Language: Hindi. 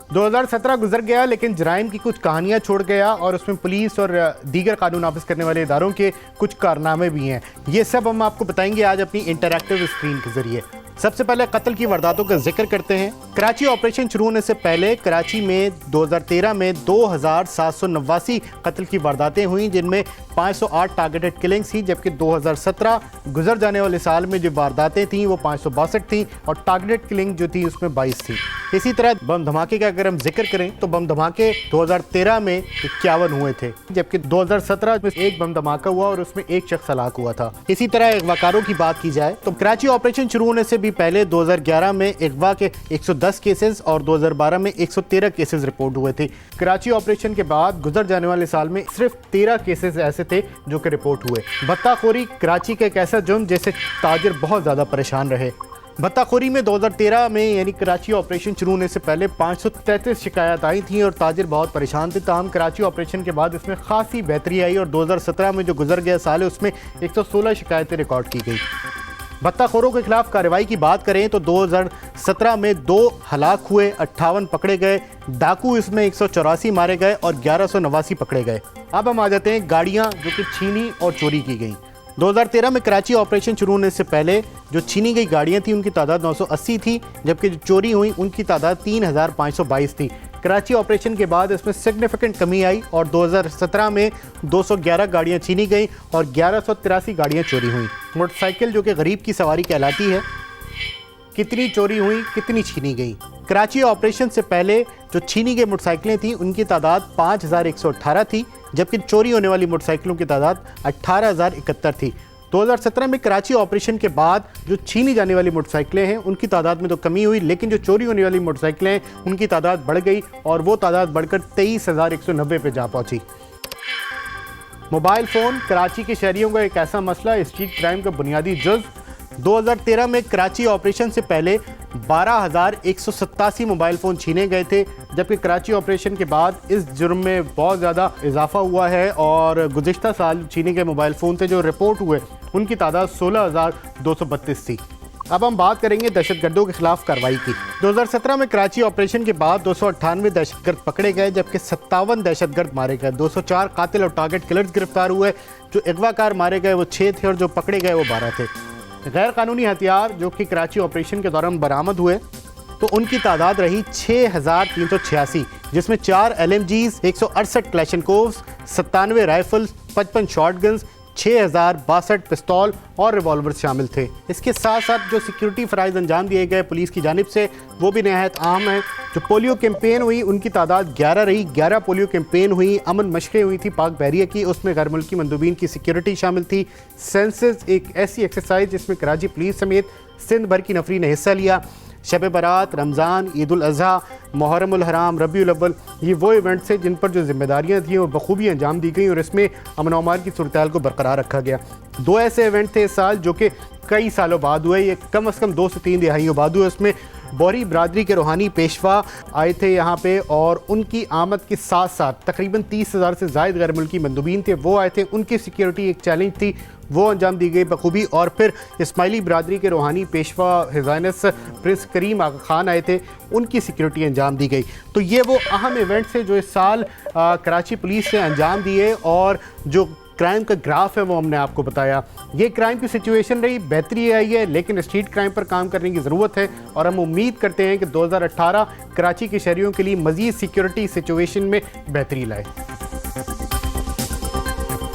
2017 गुजर गया लेकिन जराइम की कुछ कहानियां छोड़ गया और उसमें पुलिस और दीगर कानून नाफिज करने वाले इदारों के कुछ कारनामे भी हैं। ये सब हम आपको बताएंगे आज अपनी इंटरैक्टिव स्क्रीन के जरिए। सबसे पहले कत्ल की वारदातों का जिक्र करते हैं। कराची ऑपरेशन शुरू होने से पहले कराची में 2013 में 2789 कत्ल की वारदातें हुई, जिनमें 508 टारगेटेड किलिंग्स थी, जबकि 2017 गुजर जाने वाले साल में जो वारदातें थीं वो 562 थी और टारगेटेड किलिंग जो थी उसमें 22 थी। इसी तरह बम धमाके का अगर हम जिक्र करें तो बम धमाके 2013 में 51 हुए थे, जबकि 2017 में एक बम धमाका हुआ और उसमें एक शख्स हलाक हुआ था। इसी तरह अगवाकारों की बात की जाए तो कराची ऑपरेशन शुरू होने से भी पहले 2011 में अगवा के 110 केसेस और 2012 में 113 केसेस रिपोर्ट हुए थे। कराची ऑपरेशन के बाद गुजर जाने वाले साल में सिर्फ 13 केसेस ऐसे थे जो कि रिपोर्ट हुए। भत्ताखोरी कराची का एक ऐसा जुर्म जिससे ताजिर बहुत ज़्यादा परेशान रहे। भत्ताखोरी में 2013 में यानी कराची ऑपरेशन शुरू होने से पहले 533 शिकायत आई थी और ताजिर बहुत परेशान थे। ताहम कराची ऑपरेशन के बाद इसमें खासी बेहतरी आई और 2017 में जो गुजर गया साल है उसमें 116 शिकायतें रिकॉर्ड की गई। भत्ताखोरों के खिलाफ कार्रवाई की बात करें तो 2017 में 2 हलाक हुए, 58 पकड़े गए, डाकू इसमें 184 मारे गए और 1189 पकड़े गए। अब हम आ जाते हैं गाड़ियां जो कि छीनी और चोरी की गई। 2013 में कराची ऑपरेशन शुरू होने से पहले जो छीनी गई गाड़ियां थी उनकी तादाद 980 थी, जबकि जो चोरी हुई उनकी तादाद 3522 थी। कराची ऑपरेशन के बाद इसमें सिग्निफिकेंट कमी आई और 2017 में 211 गाड़ियां छीनी गई और 1183 गाड़ियां चोरी हुई। मोटरसाइकिल जो कि गरीब की सवारी कहलाती है, कितनी चोरी हुई, कितनी छीनी गई। कराची ऑपरेशन से पहले जो छीनी गई मोटरसाइकिलें थी उनकी तादाद 5118 थी, जबकि चोरी होने वाली मोटरसाइकिलों की तादाद 18071 थी। 2017 में कराची ऑपरेशन के बाद जो छीनी जाने वाली मोटरसाइकिलें हैं उनकी तादाद में तो कमी हुई, लेकिन जो चोरी होने वाली मोटरसाइकिलें हैं उनकी तादाद बढ़ गई और वो तादाद बढ़कर 23,190 पे जा पहुंची। मोबाइल फ़ोन कराची के शहरियों का एक ऐसा मसला, स्ट्रीट क्राइम का बुनियादी जुज़। 2013 में कराची ऑपरेशन से पहले 12,187 मोबाइल फ़ोन छीने गए थे, जबकि कराची ऑपरेशन के बाद इस जुर्म में बहुत ज़्यादा इजाफा हुआ है और गुज़िश्ता साल छीने गए मोबाइल फ़ोन थे जो रिपोर्ट हुए उनकी तादाद 16,232 थी। अब हम बात करेंगे दहशतगर्दों के खिलाफ कार्रवाई की। 2017 में कराची ऑपरेशन के बाद 298 दहशतगर्द पकड़े गए, जबकि 57 दहशतगर्द मारे गए। 204 कातिल और टारगेट किलर्स गिरफ्तार हुए। जो अगवाकार मारे गए वो 6 थे और जो पकड़े गए वो 12 थे। गैर कानूनी हथियार जो कि कराची ऑपरेशन के दौरान बरामद हुए तो उनकी तादाद रही 6,386, जिसमें 4 LMGs, 168 क्लैशनकोव्स, 97 राइफल्स, 55 शॉटगन्स, 6,062 पिस्तौल और रिवॉल्वर शामिल थे। इसके साथ साथ जो सिक्योरिटी फ़राइज़ अंजाम दिए गए पुलिस की जानिब से वो भी नहायत आम है। जो पोलियो कैंपेन हुई उनकी तादाद 11 रही। 11 पोलियो कैंपेन हुई। अमन मशक़ें हुई थी पाक बहरिया की, उसमें गैर मुल्की मंदूबीन की सिक्योरिटी शामिल थी। सेंसस एक ऐसी एक्सरसाइज जिसमें कराची पुलिस समेत सिंध भर की नफरी ने हिस्सा लिया। शब बारात, रमज़ान, ईद उल अज़हा, मुहर्रम उल हराम, रबीउल अव्वल, ये वो इवेंट्स हैं जिन पर जो जिम्मेदारियां थी और बखूबी अंजाम दी गई और इसमें अमन और अमान की सूरत को बरकरार रखा गया। 2 ऐसे इवेंट थे इस साल जो कि कई सालों बाद हुए, ये कम से कम 2 से 3 दिहाइयों बाद हुए। उसमें बोरी बरादरी के रूहानी पेशवा आए थे यहाँ पे और उनकी आमद के साथ साथ तकरीबन 30,000 से ज़ायद गैर मुल्की मंदूबीन थे, वो आए थे। उनकी सिक्योरिटी एक चैलेंज थी, वो अंजाम दी गई बखूबी। और फिर इस्माइली बरादरी के रूहानी पेशवा हिज़ाइनस प्रिंस करीम आगा खान आए थे, उनकी सिक्योरिटी अंजाम दी गई। तो ये वो अहम इवेंट्स हैं जो इस साल कराची पुलिस से अंजाम दिए और जो क्राइम का ग्राफ है वो हमने आपको बताया। ये क्राइम की सिचुएशन रही, बेहतरी आई है, लेकिन स्ट्रीट क्राइम पर काम करने की ज़रूरत है और हम उम्मीद करते हैं कि 2018 कराची के शहरियों के लिए मज़ीद सिक्योरिटी सिचुएशन में बेहतरी लाए।